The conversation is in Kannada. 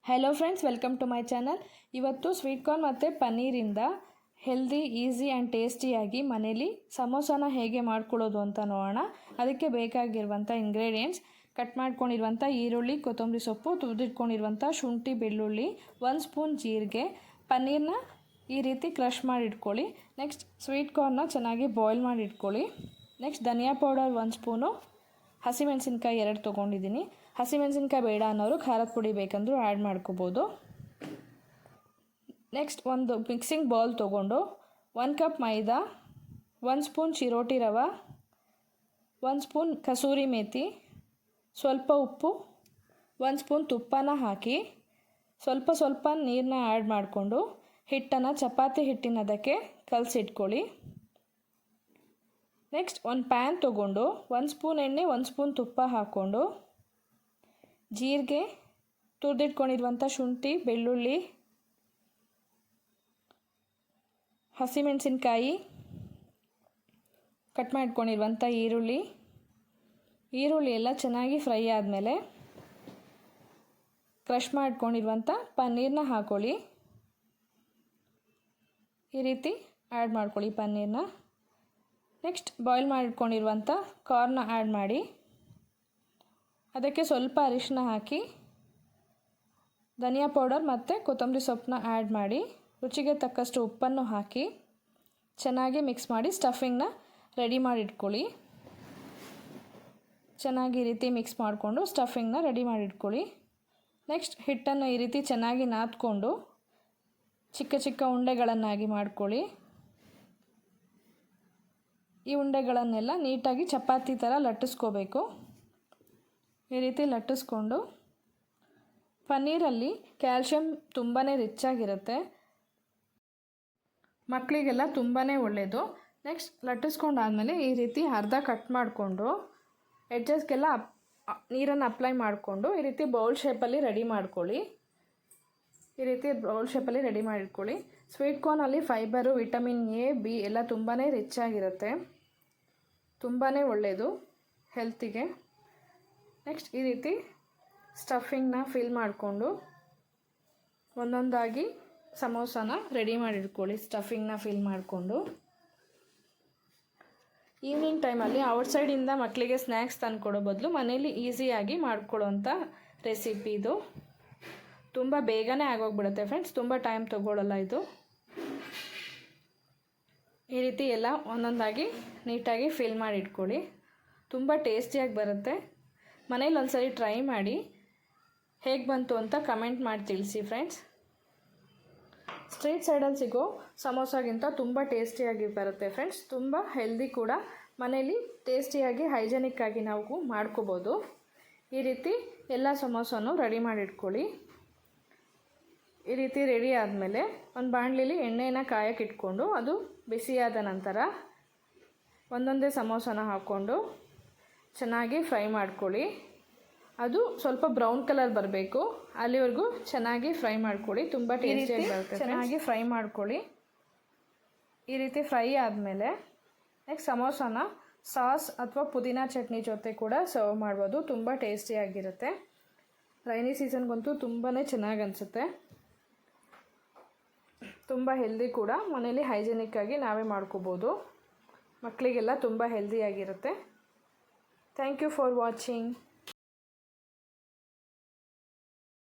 Hello friends, welcome to my channel. ಇವತ್ತು ಸ್ವೀಟ್ ಕಾರ್ನ್ ಮತ್ತು ಪನ್ನೀರಿಂದ ಹೆಲ್ದಿ, ಈಸಿ ಆ್ಯಂಡ್ ಟೇಸ್ಟಿಯಾಗಿ ಮನೇಲಿ ಸಮೋಸಾನ ಹೇಗೆ ಮಾಡ್ಕೊಳ್ಳೋದು ಅಂತ ನೋಡೋಣ. ಅದಕ್ಕೆ ಬೇಕಾಗಿರುವಂಥ ಇಂಗ್ರೀಡಿಯೆಂಟ್ಸ್: ಕಟ್ ಮಾಡ್ಕೊಂಡಿರುವಂಥ ಈರುಳ್ಳಿ, ಕೊತ್ತಂಬರಿ ಸೊಪ್ಪು, ತುರಿದಿಟ್ಕೊಂಡಿರುವಂಥ ಶುಂಠಿ, ಬೆಳ್ಳುಳ್ಳಿ, 1 ಸ್ಪೂನ್ ಜೀರಿಗೆ, ಪನ್ನೀರನ್ನ ಈ ರೀತಿ ಕ್ರಷ್ ಮಾಡಿ ಇಟ್ಕೊಳ್ಳಿ. ನೆಕ್ಸ್ಟ್ ಸ್ವೀಟ್ ಕಾರ್ನ್ನ ಚೆನ್ನಾಗಿ ಬಾಯ್ಲ್ ಮಾಡಿ ಇಟ್ಕೊಳ್ಳಿ. ನೆಕ್ಸ್ಟ್ ಧನಿಯಾ ಪೌಡರ್ 1 ಸ್ಪೂನು, ಹಸಿಮೆಣಸಿನ್ಕಾಯಿ 2 ತೊಗೊಂಡಿದ್ದೀನಿ. ಹಸಿಮೆಣಸಿನ್ಕಾಯಿ ಬೇಡ ಅನ್ನೋರು ಖಾರದ ಪುಡಿ ಬೇಕಂದ್ರೂ ಆ್ಯಡ್ ಮಾಡ್ಕೋಬೋದು. ನೆಕ್ಸ್ಟ್ ಒಂದು ಮಿಕ್ಸಿಂಗ್ ಬೌಲ್ ತೊಗೊಂಡು 1 ಕಪ್ ಮೈದಾ, 1 ಸ್ಪೂನ್ ಚಿರೋಟಿ ರವೆ, 1 ಸ್ಪೂನ್ ಕಸೂರಿ ಮೇಥಿ, ಸ್ವಲ್ಪ ಉಪ್ಪು, 1 ಸ್ಪೂನ್ ತುಪ್ಪನ ಹಾಕಿ ಸ್ವಲ್ಪ ನೀರನ್ನ ಆ್ಯಡ್ ಮಾಡಿಕೊಂಡು ಹಿಟ್ಟನ್ನು ಚಪಾತಿ ಹಿಟ್ಟಿನದಕ್ಕೆ ಕಲಸಿಟ್ಕೊಳ್ಳಿ. ನೆಕ್ಸ್ಟ್ ಒಂದು ಪ್ಯಾನ್ ತೊಗೊಂಡು 1 ಸ್ಪೂನ್ ಎಣ್ಣೆ, 1 ಸ್ಪೂನ್ ತುಪ್ಪ ಹಾಕ್ಕೊಂಡು ಜೀರಿಗೆ, ತುರಿದಿಟ್ಕೊಂಡಿರುವಂಥ ಶುಂಠಿ, ಬೆಳ್ಳುಳ್ಳಿ, ಹಸಿಮೆಣಸಿನ್ಕಾಯಿ, ಕಟ್ ಮಾಡ್ಕೊಂಡಿರುವಂಥ ಈರುಳ್ಳಿ ಎಲ್ಲ ಚೆನ್ನಾಗಿ ಫ್ರೈ ಆದಮೇಲೆ ಕ್ರಷ್ ಮಾಡ್ಕೊಂಡಿರುವಂಥ ಪನ್ನೀರನ್ನ ಹಾಕ್ಕೊಳ್ಳಿ. ಈ ರೀತಿ ಆ್ಯಡ್ ಮಾಡ್ಕೊಳ್ಳಿ ಪನ್ನೀರನ್ನ. ನೆಕ್ಸ್ಟ್ ಬಾಯ್ಲ್ ಮಾಡಿಟ್ಕೊಂಡಿರುವಂಥ ಕಾರ್ನ ಆ್ಯಡ್ ಮಾಡಿ ಅದಕ್ಕೆ ಸ್ವಲ್ಪ ಅರಿಶಿನ ಹಾಕಿ ಧನಿಯಾ ಪೌಡರ್ ಮತ್ತು ಕೊತ್ತಂಬರಿ ಸೊಪ್ಪನ್ನ ಆ್ಯಡ್ ಮಾಡಿ ರುಚಿಗೆ ತಕ್ಕಷ್ಟು ಉಪ್ಪನ್ನು ಹಾಕಿ ಚೆನ್ನಾಗಿ ಮಿಕ್ಸ್ ಮಾಡಿ ಸ್ಟಫಿಂಗ್ನ ರೆಡಿ ಮಾಡಿ ಇಟ್ಕೊಳ್ಳಿ. ಚೆನ್ನಾಗಿ ಈ ರೀತಿ ಮಿಕ್ಸ್ ಮಾಡಿಕೊಂಡು ಸ್ಟಫಿಂಗ್ನ ರೆಡಿ ಮಾಡಿ ಇಟ್ಕೊಳ್ಳಿ. ನೆಕ್ಸ್ಟ್ ಹಿಟ್ಟನ್ನು ಈ ರೀತಿ ಚೆನ್ನಾಗಿ ನಾದ್ಕೊಂಡು ಚಿಕ್ಕ ಉಂಡೆಗಳನ್ನಾಗಿ ಮಾಡ್ಕೊಳ್ಳಿ. ಈ ಉಂಡೆಗಳನ್ನೆಲ್ಲ ನೀಟಾಗಿ ಚಪಾತಿ ಥರ ಲಟ್ಟಿಸ್ಕೋಬೇಕು. ಈ ರೀತಿ ಲಟ್ಟಿಸ್ಕೊಂಡು, ಪನ್ನೀರಲ್ಲಿ ಕ್ಯಾಲ್ಶಿಯಂ ತುಂಬಾ ರಿಚ್ ಆಗಿರುತ್ತೆ, ಮಕ್ಕಳಿಗೆಲ್ಲ ತುಂಬಾ ಒಳ್ಳೆಯದು. ನೆಕ್ಸ್ಟ್ ಲಟ್ಟಿಸ್ಕೊಂಡಾದಮೇಲೆ ಈ ರೀತಿ ಅರ್ಧ ಕಟ್ ಮಾಡಿಕೊಂಡು ಎಡ್ಜಸ್ಗೆಲ್ಲ ನೀರನ್ನು ಅಪ್ಲೈ ಮಾಡಿಕೊಂಡು ಈ ರೀತಿ ಬೌಲ್ ಶೇಪಲ್ಲಿ ರೆಡಿ ಮಾಡ್ಕೊಳ್ಳಿ. ಈ ರೀತಿ ಬೌಲ್ ಶೇಪಲ್ಲಿ ರೆಡಿ ಮಾಡಿಟ್ಕೊಳ್ಳಿ. ಸ್ವೀಟ್ ಕಾರ್ನಲ್ಲಿ ಫೈಬರು, ವಿಟಮಿನ್ ಎ, ಬಿ ಎಲ್ಲ ತುಂಬಾ ರಿಚ್ ಆಗಿರುತ್ತೆ, ತುಂಬಾ ಒಳ್ಳೆಯದು ಹೆಲ್ತಿಗೆ. ನೆಕ್ಸ್ಟ್ ಈ ರೀತಿ ಸ್ಟಫಿಂಗ್ನ ಫಿಲ್ ಮಾಡಿಕೊಂಡು ಒಂದೊಂದಾಗಿ ಸಮೋಸಾನ ರೆಡಿ ಮಾಡಿಟ್ಕೊಳ್ಳಿ. ಸ್ಟಫಿಂಗ್ನ ಫಿಲ್ ಮಾಡಿಕೊಂಡು ಈವ್ನಿಂಗ್ ಟೈಮಲ್ಲಿ ಔಟ್ಸೈಡಿಂದ ಮಕ್ಕಳಿಗೆ ಸ್ನ್ಯಾಕ್ಸ್ ತಂದುಕೊಡೋ ಬದಲು ಮನೇಲಿ ಈಸಿಯಾಗಿ ಮಾಡ್ಕೊಳ್ಳೋಂಥ ರೆಸಿಪಿ ಇದು. ತುಂಬ ಬೇಗನೆ ಆಗೋಗ್ಬಿಡುತ್ತೆ ಫ್ರೆಂಡ್ಸ್, ತುಂಬ ಟೈಮ್ ತೊಗೊಳ್ಳಲ್ಲ ಇದು. ಈ ರೀತಿ ಎಲ್ಲ ಒಂದೊಂದಾಗಿ ನೀಟಾಗಿ ಫಿಲ್ ಮಾಡಿ ಇಟ್ಕೊಳ್ಳಿ. ತುಂಬ ಟೇಸ್ಟಿಯಾಗಿ ಬರುತ್ತೆ. ಮನೇಲಿ ಒಂದ್ಸರಿ ಟ್ರೈ ಮಾಡಿ ಹೇಗೆ ಬಂತು ಅಂತ ಕಮೆಂಟ್ ಮಾಡಿ ತಿಳಿಸಿ ಫ್ರೆಂಡ್ಸ್. ಸ್ಟ್ರೀಟ್ ಸೈಡಲ್ಲಿ ಸಿಗೋ ಸಮೋಸಾಗಿಂತ ತುಂಬ ಟೇಸ್ಟಿಯಾಗಿ ಬರುತ್ತೆ ಫ್ರೆಂಡ್ಸ್. ತುಂಬ ಹೆಲ್ದಿ ಕೂಡ, ಮನೇಲಿ ಟೇಸ್ಟಿಯಾಗಿ ಹೈಜೆನಿಕ್ಕಾಗಿ ನಾವು ಮಾಡ್ಕೋಬೋದು. ಈ ರೀತಿ ಎಲ್ಲ ಸಮೋಸನೂ ರೆಡಿ ಮಾಡಿಟ್ಕೊಳ್ಳಿ. ಈ ರೀತಿ ರೆಡಿ ಆದಮೇಲೆ ಒಂದು ಬಾಣಲಿಲಿ ಎಣ್ಣೆನ ಕಾಯಕ್ಕೆ ಇಟ್ಕೊಂಡು ಅದು ಬಿಸಿಯಾದ ನಂತರ ಒಂದೊಂದೇ ಸಮೋಸನ ಹಾಕ್ಕೊಂಡು ಚೆನ್ನಾಗಿ ಫ್ರೈ ಮಾಡ್ಕೊಳ್ಳಿ. ಅದು ಸ್ವಲ್ಪ ಬ್ರೌನ್ ಕಲರ್ ಬರಬೇಕು, ಅಲ್ಲಿವರೆಗೂ ಚೆನ್ನಾಗಿ ಫ್ರೈ ಮಾಡ್ಕೊಳ್ಳಿ. ತುಂಬ ಟೇಸ್ಟಿಯಾಗಿ ಬರುತ್ತೆ. ಚೆನ್ನಾಗಿ ಫ್ರೈ ಮಾಡ್ಕೊಳ್ಳಿ. ಈ ರೀತಿ ಫ್ರೈ ಆದಮೇಲೆ ನೆಕ್ಸ್ಟ್ ಸಮೋಸಾನ ಸಾಸ್ ಅಥವಾ ಪುದೀನ ಚಟ್ನಿ ಜೊತೆ ಕೂಡ ಸರ್ವ್ ಮಾಡ್ಬೋದು. ತುಂಬ ಟೇಸ್ಟಿಯಾಗಿರುತ್ತೆ. ರೈನಿ ಸೀಸನ್ಗಂತೂ ತುಂಬಾ ಚೆನ್ನಾಗಿ ಅನಿಸುತ್ತೆ. ತುಂಬ ಹೆಲ್ದಿ ಕೂಡ, ಮನೇಲಿ ಹೈಜೆನಿಕ್ಕಾಗಿ ನಾವೇ ಮಾಡ್ಕೋಬೋದು. ಮಕ್ಕಳಿಗೆಲ್ಲ ತುಂಬ ಹೆಲ್ದಿಯಾಗಿರುತ್ತೆ. Thank you for watching.